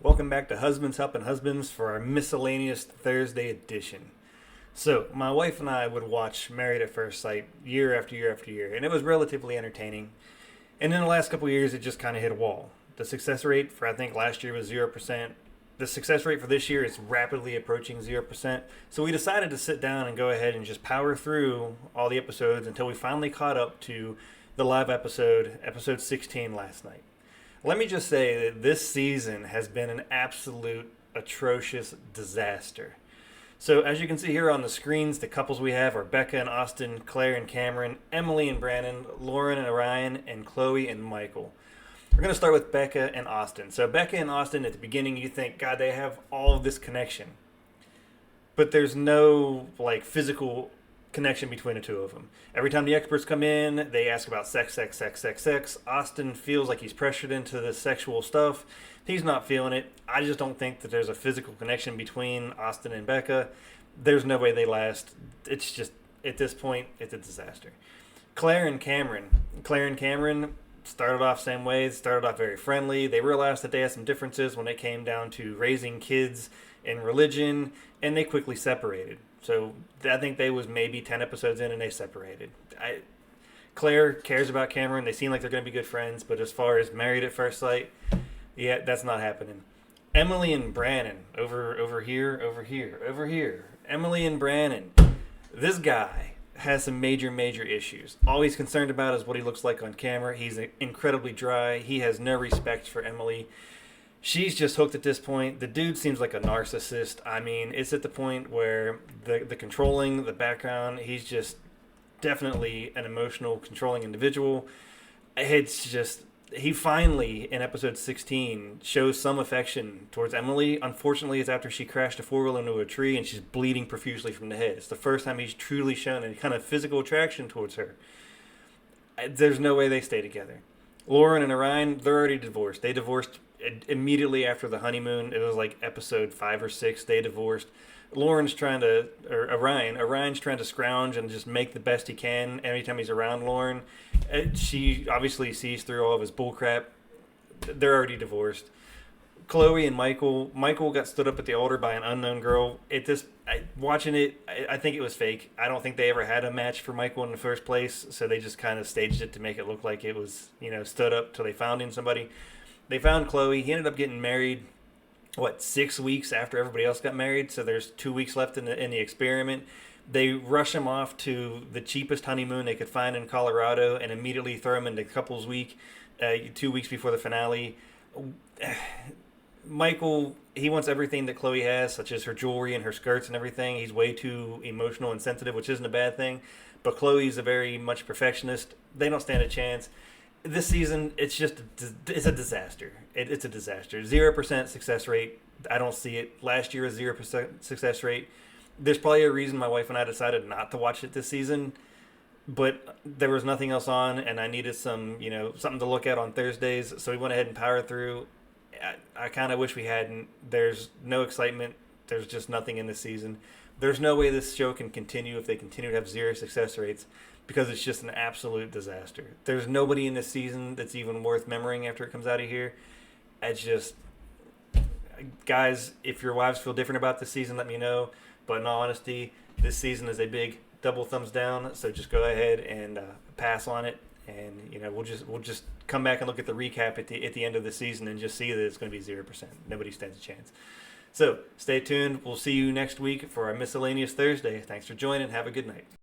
Welcome back to Husbands Helping Husbands for our miscellaneous Thursday edition. So, my wife and I would watch Married at First Sight year after year after year, and it was relatively entertaining. And in the last couple of years, it just kind of hit a wall. The success rate for, I think, last year was 0%. The success rate for this year is rapidly approaching 0%. So, we decided to sit down and go ahead and just power through all the episodes until we finally caught up to the live episode, episode 16 last night. Let me just say that this season has been an absolute atrocious disaster. So as you can see here on the screens, the couples we have are Becca and Austin, Claire and Cameron, Emily and Brandon, Lauren and Orion, and Chloe and Michael. We're going to start with Becca and Austin. So Becca and Austin, at the beginning, you think, God, they have all of this connection. But there's no physical connection between the two of them. Every time the experts come in, they ask about sex. Austin feels like he's pressured into this sexual stuff. He's not feeling it. I just don't think that there's a physical connection between Austin and Becca. There's no way they last. It's just, at this point, it's a disaster. Claire and Cameron started off same way. Started off very friendly. They realized that they had some differences when it came down to raising kids and religion, and they quickly separated. So I think they was maybe 10 episodes in and they separated. Claire cares about Cameron. They seem like they're going to be good friends, but as far as Married at First Sight, yeah, that's not happening. Emily and Brandon, over here. Emily and Brandon. This guy has some major issues. All he's concerned about is what he looks like on camera. He's incredibly dry. He has no respect for Emily. She's just hooked at this point. The dude seems like a narcissist. I mean, it's at the point where the controlling, the background, he's just definitely an emotional, controlling individual. It's just, he finally, in episode 16, shows some affection towards Emily. Unfortunately, it's after she crashed a four-wheeler into a tree and she's bleeding profusely from the head. It's the first time he's truly shown any kind of physical attraction towards her. There's no way they stay together. Lauren and Orion, they're already divorced. They divorced immediately after the honeymoon. It was like episode 5 or 6. They divorced. Orion's trying to scrounge and just make the best he can every time he's around Lauren. She obviously sees through all of his bullcrap. They're already divorced. Chloe and Michael got stood up at the altar by an unknown girl. Watching it, I think it was fake. I don't think they ever had a match for Michael in the first place, so they just kind of staged it to make it look like it was, stood up till they found him somebody. They found Chloe. He ended up getting married, 6 weeks after everybody else got married, so there's 2 weeks left in the experiment. They rush him off to the cheapest honeymoon they could find in Colorado and immediately throw him into couples week 2 weeks before the finale. Michael, he wants everything that Chloe has, such as her jewelry and her skirts and everything. He's way too emotional and sensitive, which isn't a bad thing. But Chloe's a very much perfectionist. They don't stand a chance. This season, it's a disaster. It's a disaster. 0% success rate. I don't see it. Last year was 0% success rate. There's probably a reason my wife and I decided not to watch it this season. But there was nothing else on, and I needed something to look at on Thursdays. So we went ahead and powered through. I kind of wish we hadn't. There's no excitement. There's just nothing in this season. There's no way this show can continue if they continue to have 0 success rates, because it's just an absolute disaster. There's nobody in this season that's even worth remembering after it comes out of here. It's just, guys, if your wives feel different about this season, let me know. But in all honesty, this season is a big double thumbs down. So just go ahead and pass on it. And we'll just come back and look at the recap at the end of the season and just see that it's going to be 0%. Nobody stands a chance. So stay tuned. We'll see you next week for our miscellaneous Thursday. Thanks for joining. Have a good night.